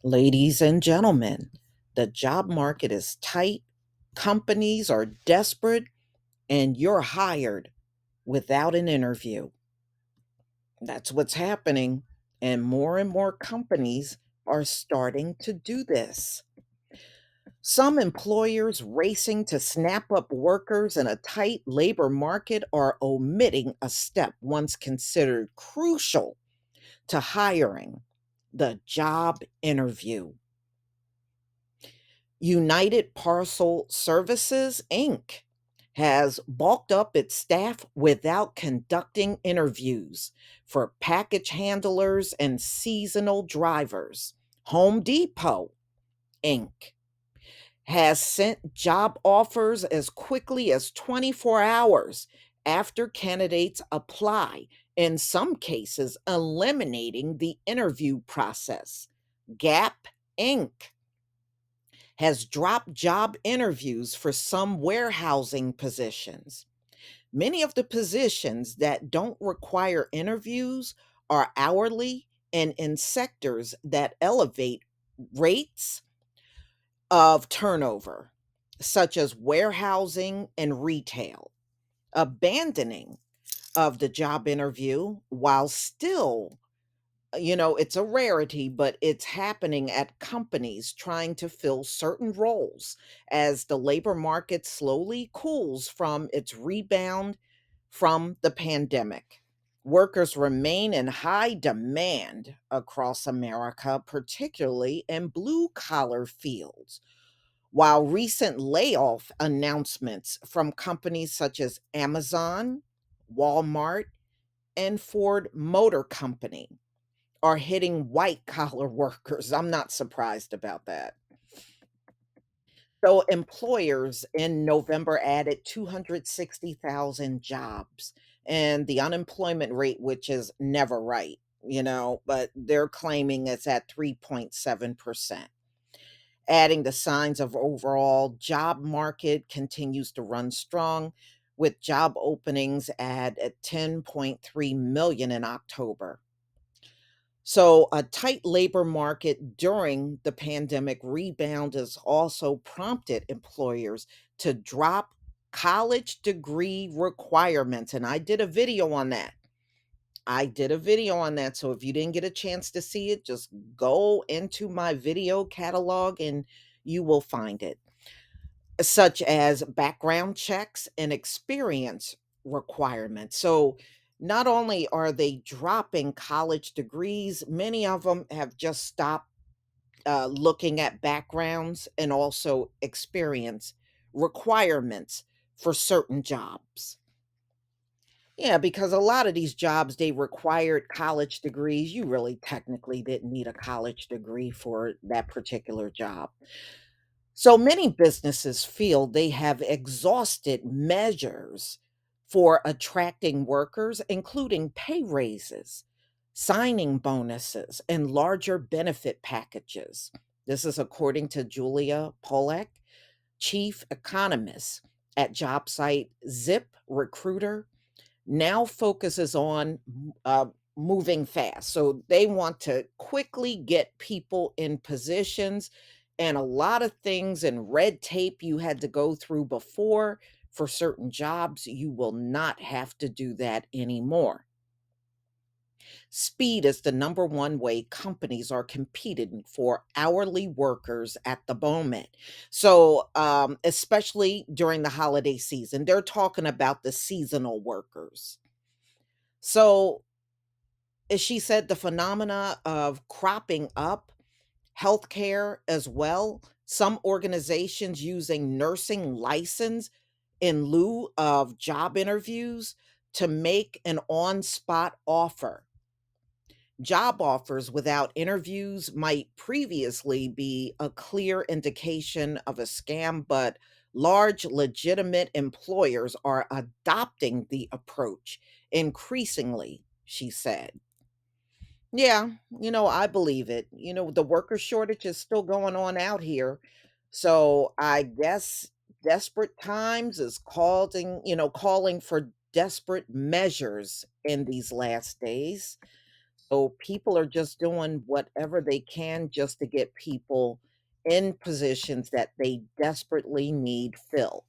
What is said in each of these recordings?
Ladies and gentlemen, the job market is tight, companies are desperate, and you're hired without an interview. That's what's happening, and more companies are starting to do this. Some employers racing to snap up workers in a tight labor market are omitting a step once considered crucial to hiring: the job interview. United Parcel Services, Inc. has bulked up its staff without conducting interviews for package handlers and seasonal drivers. Home Depot, Inc. has sent job offers as quickly as 24 hours after candidates apply, in some cases, eliminating the interview process. Gap, Inc. has dropped job interviews for some warehousing positions. Many of the positions that don't require interviews are hourly and in sectors that elevate rates of turnover, such as warehousing and retail. Abandoning of the job interview, while still, it's a rarity, but it's happening at companies trying to fill certain roles as the labor market slowly cools from its rebound from the pandemic. Workers remain in high demand across America, particularly in blue collar fields. While recent layoff announcements from companies such as Amazon, Walmart, and Ford Motor Company are hitting white collar workers. I'm not surprised about that. So, employers in November added 260,000 jobs, and the unemployment rate, which is never right, but they're claiming it's at 3.7%. Adding the signs of overall job market continues to run strong, with job openings at 10.3 million in October. So, a tight labor market during the pandemic rebound has also prompted employers to drop college degree requirements. And I did a video on that. I did a video on that. So, if you didn't get a chance to see it, just go into my video catalog and you will find it, such as background checks and experience requirements. So, not only are they dropping college degrees, many of them have just stopped looking at backgrounds and also experience requirements for certain jobs. Yeah, because a lot of these jobs, they required college degrees. You really technically didn't need a college degree for that particular job. So many businesses feel they have exhausted measures for attracting workers, including pay raises, signing bonuses, and larger benefit packages. This is according to Julia Polak, chief economist at job site Zip Recruiter. Now focuses on moving fast. So they want to quickly get people in positions, and a lot of things and red tape you had to go through before for certain jobs, you will not have to do that anymore. Speed is the number one way companies are competing for hourly workers at the moment. So, especially during the holiday season, they're talking about the seasonal workers. So, as she said, the phenomena of cropping up, healthcare as well, some organizations using nursing license in lieu of job interviews to make an on spot offer. Job offers without interviews might previously be a clear indication of a scam, but large legitimate employers are adopting the approach increasingly, she said. Yeah, I believe it. The worker shortage is still going on out here. So I guess desperate times is calling for desperate measures in these last days. So people are just doing whatever they can just to get people in positions that they desperately need filled.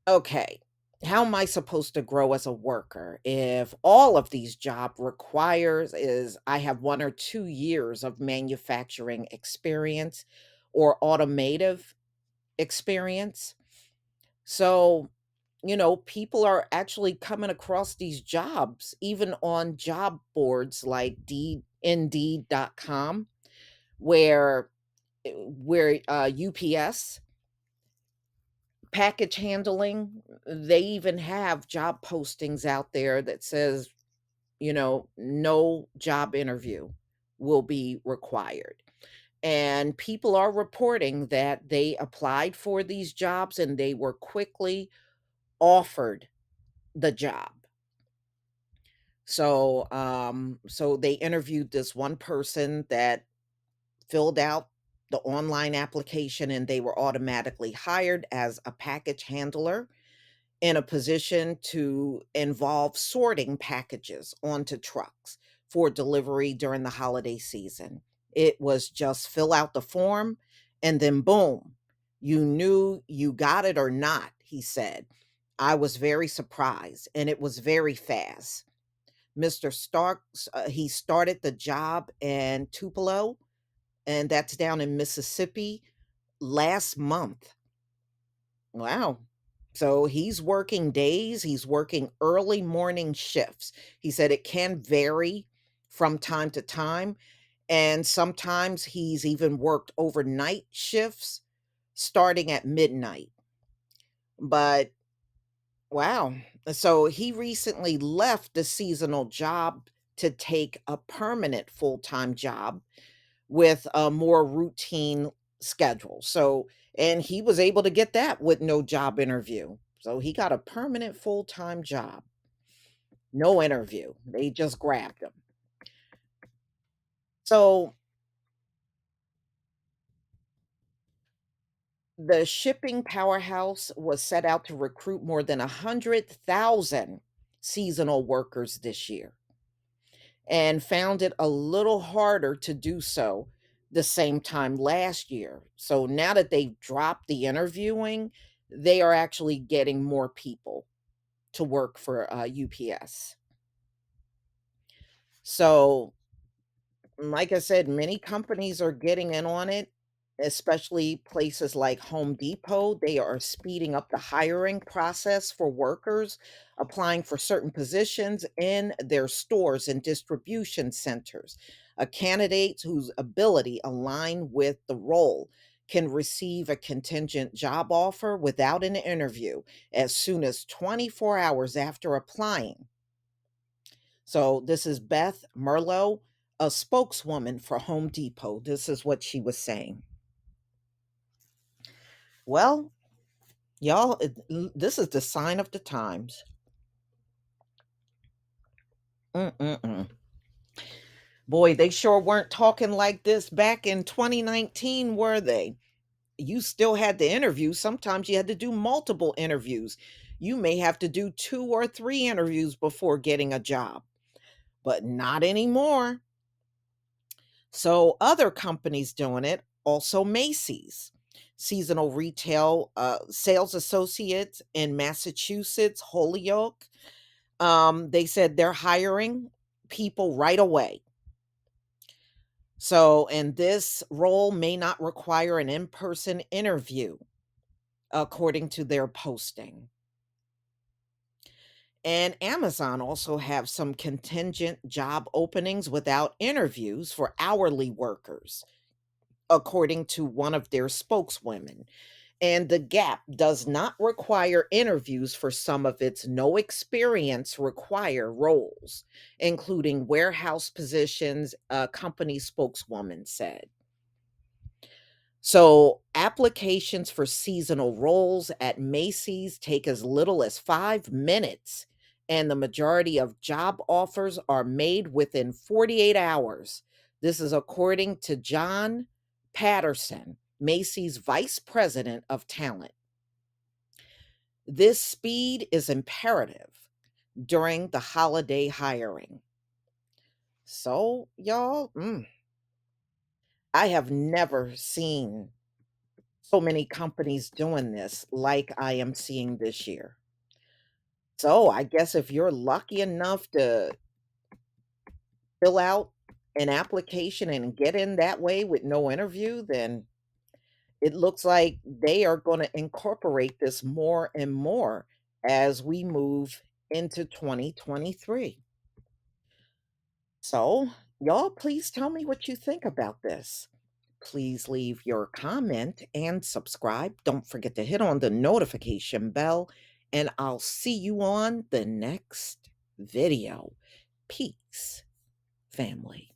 Okay. How am I supposed to grow as a worker if all of these job requires is I have 1 or 2 years of manufacturing experience or automotive experience? So, people are actually coming across these jobs even on job boards like Indeed.com where UPS package handling, they even have job postings out there that says, no job interview will be required. And people are reporting that they applied for these jobs and they were quickly offered the job. So they interviewed this one person that filled out the online application and they were automatically hired as a package handler in a position to involve sorting packages onto trucks for delivery during the holiday season. It was just fill out the form and then boom, you knew you got it or not, he said. I was very surprised and it was very fast. Mr. Starks, he started the job in Tupelo, and that's down in Mississippi last month. Wow. So he's working days, he's working early morning shifts. He said it can vary from time to time, and sometimes he's even worked overnight shifts starting at midnight. But wow. So he recently left the seasonal job to take a permanent full time job with a more routine schedule. So, and he was able to get that with no job interview. So he got a permanent full time job, no interview. They just grabbed him. So the shipping powerhouse was set out to recruit more than 100,000 seasonal workers this year and found it a little harder to do so the same time last year. So now that they've dropped the interviewing, they are actually getting more people to work for UPS. So like I said, many companies are getting in on it, especially places like Home Depot. They are speeding up the hiring process for workers applying for certain positions in their stores and distribution centers. A candidate whose ability align with the role can receive a contingent job offer without an interview as soon as 24 hours after applying. So this is Beth Merlo, a spokeswoman for Home Depot. This is what she was saying. Well, y'all, this is the sign of the times. Mm-mm-mm. Boy, they sure weren't talking like this back in 2019, were they? You still had to interview. Sometimes you had to do multiple interviews. You may have to do 2 or 3 interviews before getting a job, but not anymore. So other companies doing it, also Macy's, seasonal retail sales associates in Massachusetts, Holyoke. They said they're hiring people right away. So, and this role may not require an in-person interview, according to their posting. And Amazon also have some contingent job openings without interviews for hourly workers, according to one of their spokeswomen. And the Gap does not require interviews for some of its no experience require roles, including warehouse positions, a company spokeswoman said. So, applications for seasonal roles at Macy's take as little as 5 minutes, and the majority of job offers are made within 48 hours. This is according to John Patterson, Macy's vice president of talent. This speed is imperative during the holiday hiring. So, y'all, I have never seen so many companies doing this like I am seeing this year. So, I guess if you're lucky enough to fill out an application and get in that way with no interview, then it looks like they are going to incorporate this more and more as we move into 2023. So, y'all, please tell me what you think about this. Please leave your comment and subscribe. Don't forget to hit on the notification bell, and I'll see you on the next video. Peace, family.